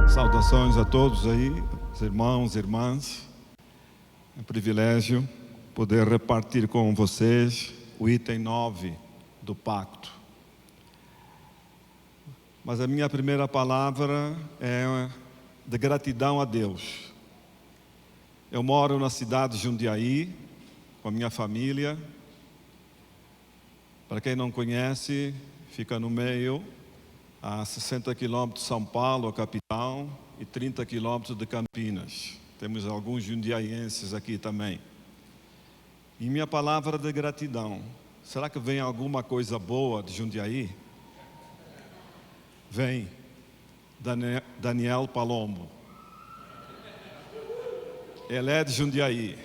Saudações a todos aí, os irmãos e irmãs. É um privilégio poder repartir com vocês o item 9 do pacto. Mas a minha primeira palavra é de gratidão a Deus. Eu moro na cidade de Jundiaí, com a minha família. Para quem não conhece, fica no meio, a 60 quilômetros de São Paulo, a capital, e 30 quilômetros de Campinas. Temos alguns jundiaienses aqui também. E minha palavra de gratidão. Será que vem alguma coisa boa de Jundiaí? Vem Daniel Palombo. Ele é de Jundiaí.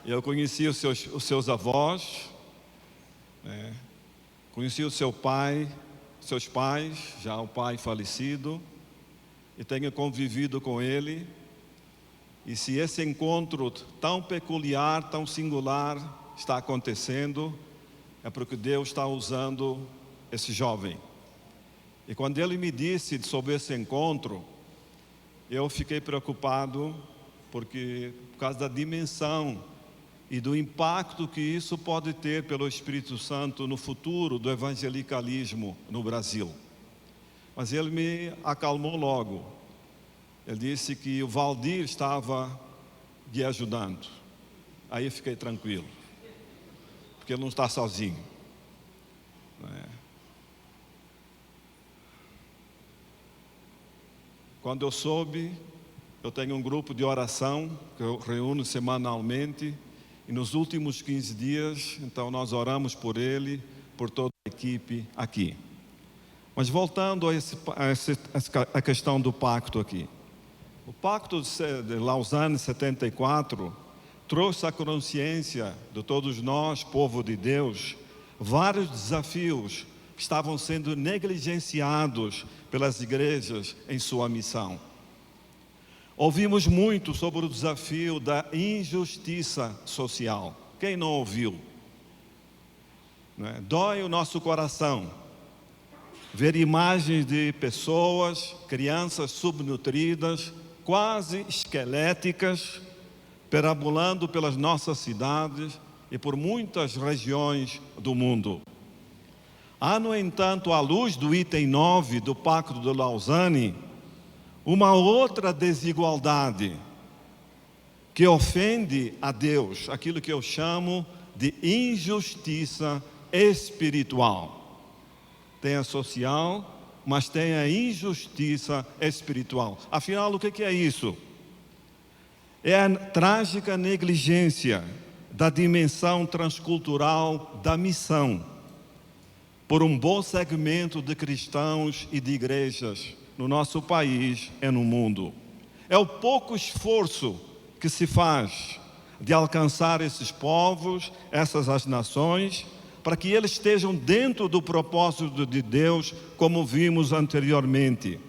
Eu conheci os seus avós, conheci o seu pai, seus pais, já o pai falecido, e tenho convivido com ele. E se esse encontro tão peculiar, tão singular está acontecendo, é porque Deus está usando esse jovem. E quando ele me disse sobre esse encontro, eu fiquei preocupado, porque por causa da dimensão e do impacto que isso pode ter pelo Espírito Santo no futuro do evangelicalismo no Brasil. Mas ele me acalmou logo. Ele disse que o Valdir estava lhe ajudando. Aí eu fiquei tranquilo, porque ele não está sozinho. Quando eu soube, eu tenho um grupo de oração que eu reúno semanalmente. E nos últimos 15 dias, então nós oramos por ele, por toda a equipe aqui. Mas voltando a questão do pacto aqui. O pacto de Lausanne 74 trouxe à consciência de todos nós, povo de Deus, vários desafios que estavam sendo negligenciados pelas igrejas em sua missão. Ouvimos muito sobre o desafio da injustiça social. Quem não ouviu? Dói o nosso coração ver imagens de pessoas, crianças subnutridas, quase esqueléticas, perambulando pelas nossas cidades e por muitas regiões do mundo. Há, no entanto, à luz do item 9 do Pacto de Lausanne, uma outra desigualdade que ofende a Deus, aquilo que eu chamo de injustiça espiritual. Tem a social, mas tem a injustiça espiritual. Afinal, o que é isso? É a trágica negligência da dimensão transcultural da missão por um bom segmento de cristãos e de igrejas no nosso país e no mundo. É o pouco esforço que se faz de alcançar esses povos, essas nações, para que eles estejam dentro do propósito de Deus, como vimos anteriormente,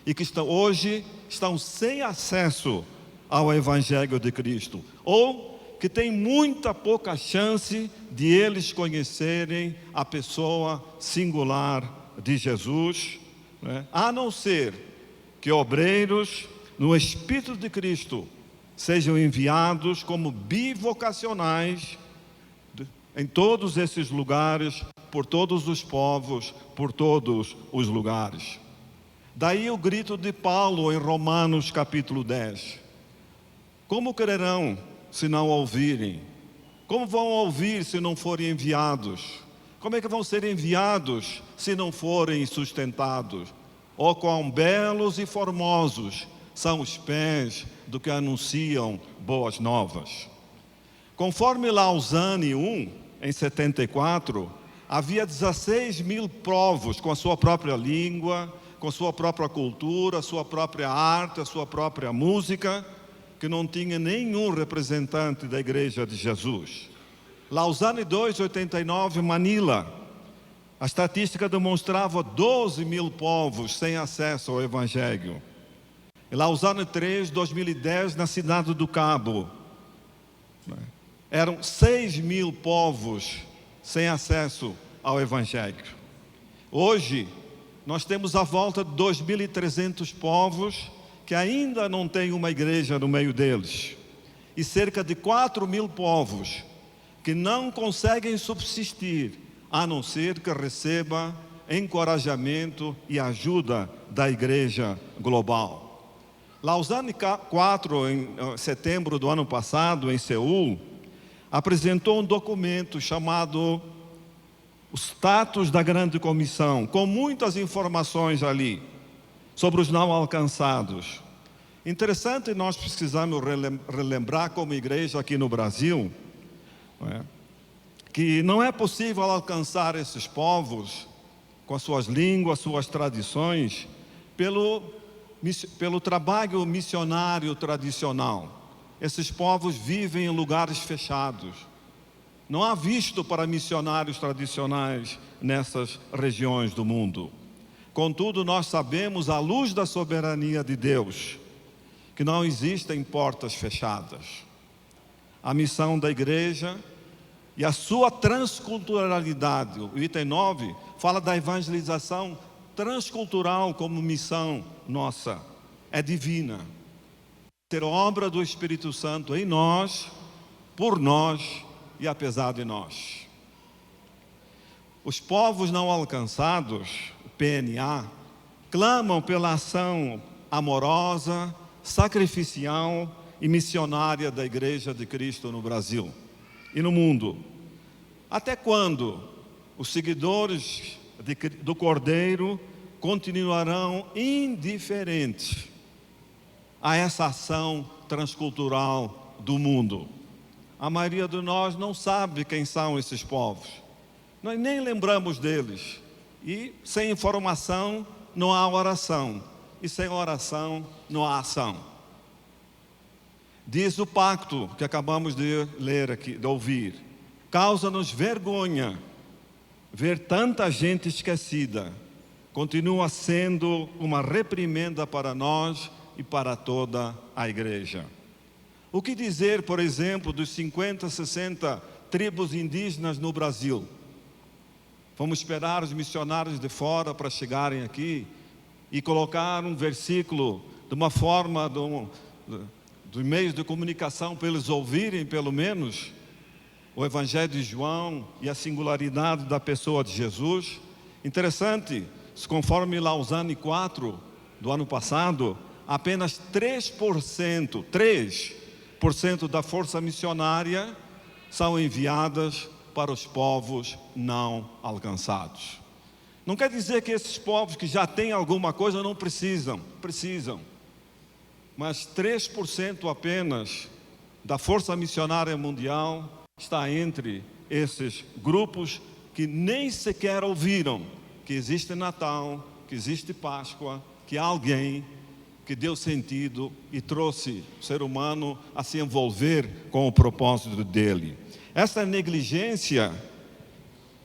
e que hoje estão sem acesso ao Evangelho de Cristo, ou que tem muita pouca chance de eles conhecerem a pessoa singular de Jesus, a não ser que obreiros no Espírito de Cristo sejam enviados como bivocacionais em todos esses lugares, por todos os povos, por todos os lugares. Daí o grito de Paulo em Romanos capítulo 10. Como crerão se não ouvirem? Como vão ouvir se não forem enviados? Como é que vão ser enviados se não forem sustentados? Oh, quão belos e formosos são os pés do que anunciam boas novas. Conforme Lausanne 1, em 74, havia 16 mil povos com a sua própria língua, com sua própria cultura, sua própria arte, a sua própria música, que não tinha nenhum representante da Igreja de Jesus. Lausanne 2, 89, Manila. A estatística demonstrava 12 mil povos sem acesso ao Evangelho. Em Lausanne 3, 2010, na cidade do Cabo, eram 6 mil povos sem acesso ao Evangelho. Hoje, nós temos à volta de 2.300 povos que ainda não têm uma igreja no meio deles, e cerca de 4.000 povos que não conseguem subsistir, a não ser que receba encorajamento e ajuda da igreja global. Lausanne IV, em setembro do ano passado, em Seul, apresentou um documento chamado o Status da Grande Comissão, com muitas informações ali sobre os não alcançados. Interessante, nós precisamos relembrar como igreja aqui no Brasil, que não é possível alcançar esses povos com as suas línguas, suas tradições, pelo trabalho missionário tradicional. Esses povos vivem em lugares fechados. Não há visto para missionários tradicionais nessas regiões do mundo. Contudo, nós sabemos, à luz da soberania de Deus, que não existem portas fechadas. A missão da igreja e a sua transculturalidade. O item 9 fala da evangelização transcultural como missão nossa. É divina. Ser obra do Espírito Santo em nós, por nós e apesar de nós. Os povos não alcançados, o PNA, clamam pela ação amorosa, sacrificial e missionária da Igreja de Cristo no Brasil e no mundo. Até quando os seguidores do Cordeiro continuarão indiferentes a essa ação transcultural do mundo? A maioria de nós não sabe quem são esses povos. Nós nem lembramos deles. E sem informação não há oração. E sem oração não há ação. Diz o pacto que acabamos de ler aqui, de ouvir: causa-nos vergonha ver tanta gente esquecida. Continua sendo uma reprimenda para nós e para toda a igreja. O que dizer, por exemplo, dos 50, 60 tribos indígenas no Brasil? Vamos esperar os missionários de fora para chegarem aqui e colocar um versículo de uma forma dos meios de comunicação para eles ouvirem, pelo menos, o Evangelho de João e a singularidade da pessoa de Jesus? Interessante, conforme Lausanne IV do ano passado, apenas 3% da força missionária são enviadas para os povos não alcançados. Não quer dizer que esses povos que já têm alguma coisa não precisam, mas 3% apenas da força missionária mundial está entre esses grupos que nem sequer ouviram que existe Natal, que existe Páscoa, que há alguém que deu sentido e trouxe o ser humano a se envolver com o propósito dele. Essa negligência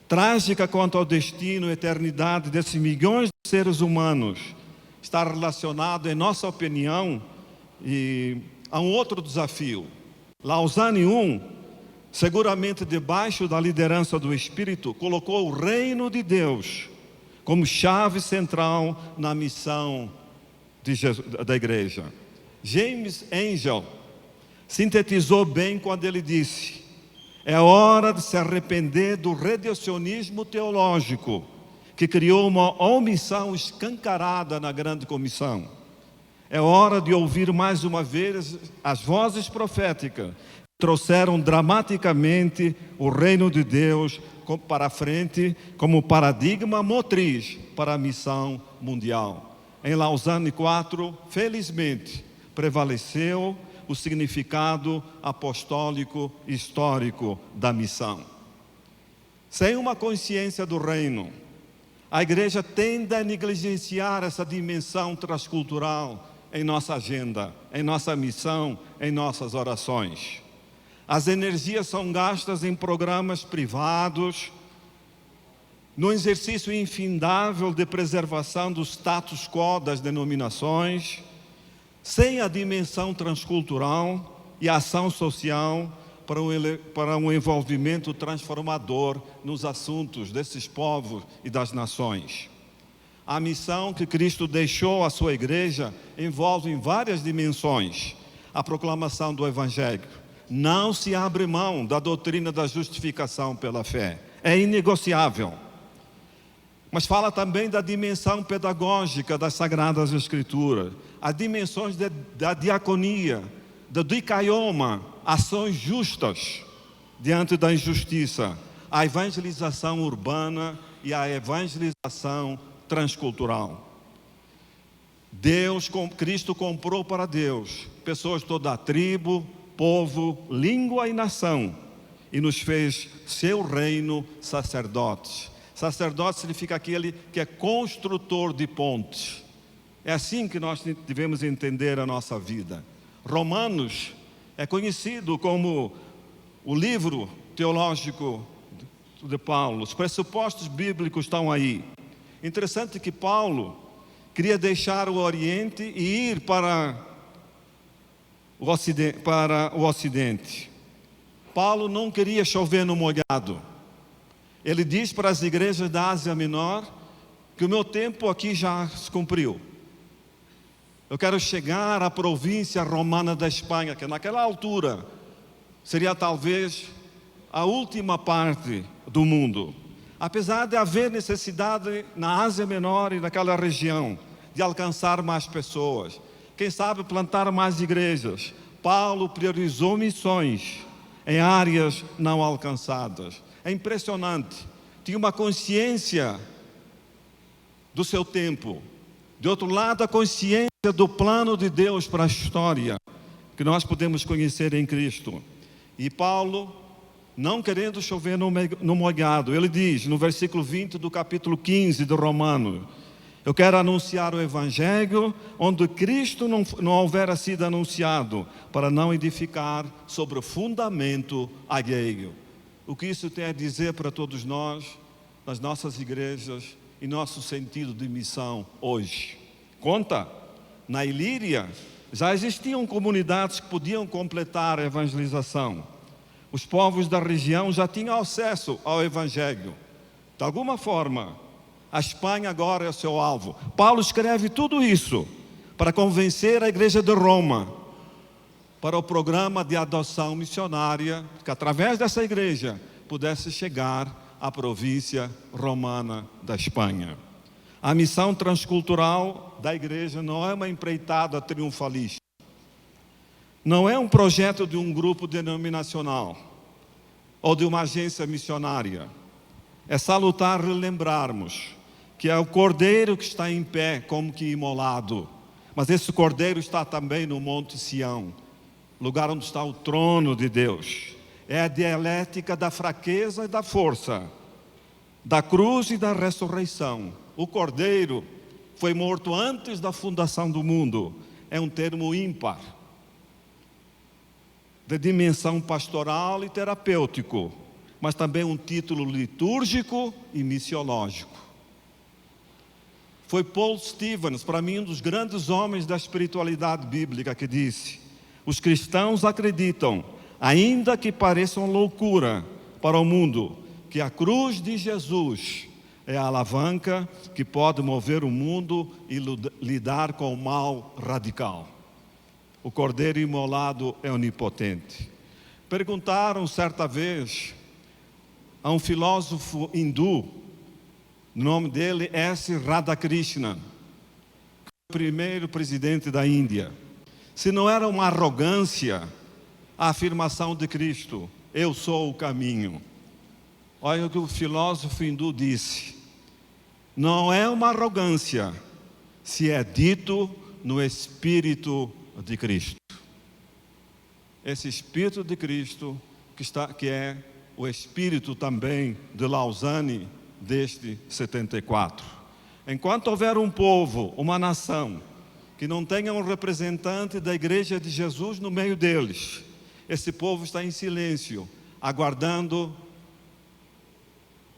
trágica quanto ao destino e eternidade desses milhões de seres humanos está relacionado, em nossa opinião, a um outro desafio. Lausanne I, seguramente debaixo da liderança do Espírito, colocou o reino de Deus como chave central na missão da igreja. James Angel sintetizou bem quando ele disse: é hora de se arrepender do reducionismo teológico que criou uma omissão escancarada na grande comissão. É hora de ouvir mais uma vez as vozes proféticas que trouxeram dramaticamente o reino de Deus para a frente como paradigma motriz para a missão mundial. Em Lausanne IV, felizmente, prevaleceu o significado apostólico histórico da missão. Sem uma consciência do reino, a igreja tende a negligenciar essa dimensão transcultural em nossa agenda, em nossa missão, em nossas orações. As energias são gastas em programas privados, no exercício infindável de preservação do status quo das denominações, sem a dimensão transcultural e a ação social para um envolvimento transformador nos assuntos desses povos e das nações. A missão que Cristo deixou à sua igreja envolve em várias dimensões a proclamação do Evangelho. Não se abre mão da doutrina da justificação pela fé. É inegociável. Mas fala também da dimensão pedagógica das Sagradas Escrituras, as dimensões da diaconia, do dikaioma, ações justas diante da injustiça, a evangelização urbana e a evangelização transcultural. Cristo comprou para Deus pessoas de toda a tribo, povo, língua e nação, e nos fez seu reino sacerdotes. Sacerdote significa aquele que é construtor de pontes. É assim que nós devemos entender a nossa vida. Romanos é conhecido como o livro teológico de Paulo. Os pressupostos bíblicos estão aí. Interessante que Paulo queria deixar o Oriente e ir para o Ocidente. Paulo não queria chover no molhado. Ele diz para as igrejas da Ásia Menor que o meu tempo aqui já se cumpriu. Eu quero chegar à província romana da Espanha, que naquela altura seria talvez a última parte do mundo. Apesar de haver necessidade na Ásia Menor e naquela região de alcançar mais pessoas, quem sabe plantar mais igrejas, Paulo priorizou missões em áreas não alcançadas. É impressionante. Tinha uma consciência do seu tempo. De outro lado, a consciência do plano de Deus para a história, que nós podemos conhecer em Cristo. E Paulo, não querendo chover no molhado, ele diz no versículo 20 do capítulo 15 de Romanos: eu quero anunciar o Evangelho onde Cristo não houvera sido anunciado, para não edificar sobre o fundamento alheio. O que isso tem a dizer para todos nós, nas nossas igrejas e nosso sentido de missão hoje? Conta, na Ilíria já existiam comunidades que podiam completar a evangelização. Os povos da região já tinham acesso ao Evangelho. De alguma forma, a Espanha agora é o seu alvo. Paulo escreve tudo isso para convencer a igreja de Roma para o programa de adoção missionária, que através dessa igreja pudesse chegar à província romana da Espanha. A missão transcultural da igreja não é uma empreitada triunfalista. Não é um projeto de um grupo denominacional ou de uma agência missionária. É salutar relembrarmos que é o Cordeiro que está em pé como que imolado. Mas esse Cordeiro está também no Monte Sião, lugar onde está o trono de Deus. É a dialética da fraqueza e da força, da cruz e da ressurreição. O Cordeiro foi morto antes da fundação do mundo. É um termo ímpar, de dimensão pastoral e terapêutico, mas também um título litúrgico e missiológico. Foi Paul Stevens, para mim, um dos grandes homens da espiritualidade bíblica, que disse: os cristãos acreditam, ainda que pareçam loucura para o mundo, que a cruz de Jesus é a alavanca que pode mover o mundo e lidar com o mal radical. O Cordeiro imolado é onipotente. Perguntaram certa vez a um filósofo hindu, o nome dele é S. Radhakrishnan, o primeiro presidente da Índia, se não era uma arrogância a afirmação de Cristo: eu sou o caminho. Olha o que o filósofo hindu disse: não é uma arrogância se é dito no Espírito de Cristo. Esse Espírito de Cristo que é o Espírito também de Lausanne deste 74. Enquanto houver um povo, uma nação, que não tenha um representante da Igreja de Jesus no meio deles, esse povo está em silêncio, aguardando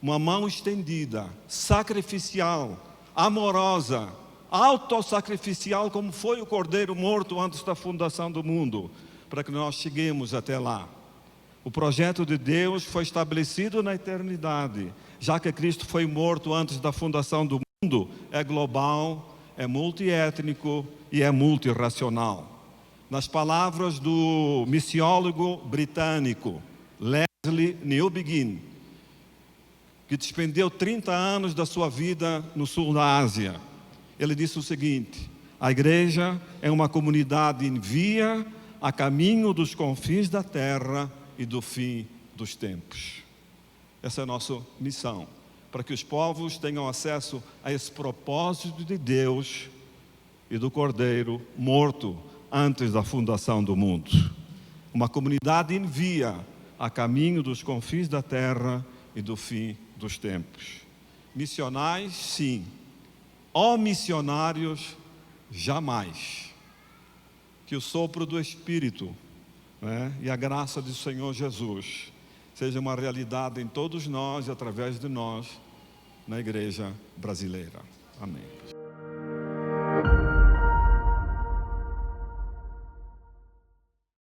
uma mão estendida, sacrificial, amorosa, autossacrificial, como foi o Cordeiro morto antes da fundação do mundo, para que nós cheguemos até lá. O projeto de Deus foi estabelecido na eternidade, já que Cristo foi morto antes da fundação do mundo. mundo é global, é multiétnico e é multirracional. Nas palavras do missiólogo britânico Leslie Newbigin, que despendeu 30 anos da sua vida no sul da Ásia, ele disse o seguinte: a igreja é uma comunidade em via a caminho dos confins da terra e do fim dos tempos. Essa é a nossa missão, para que os povos tenham acesso a esse propósito de Deus e do Cordeiro morto antes da fundação do mundo. Uma comunidade em via a caminho dos confins da terra e do fim dos tempos. Missionais, sim. Missionários, jamais. Que o sopro do Espírito, né, e a graça do Senhor Jesus seja uma realidade em todos nós e através de nós na igreja brasileira. Amém.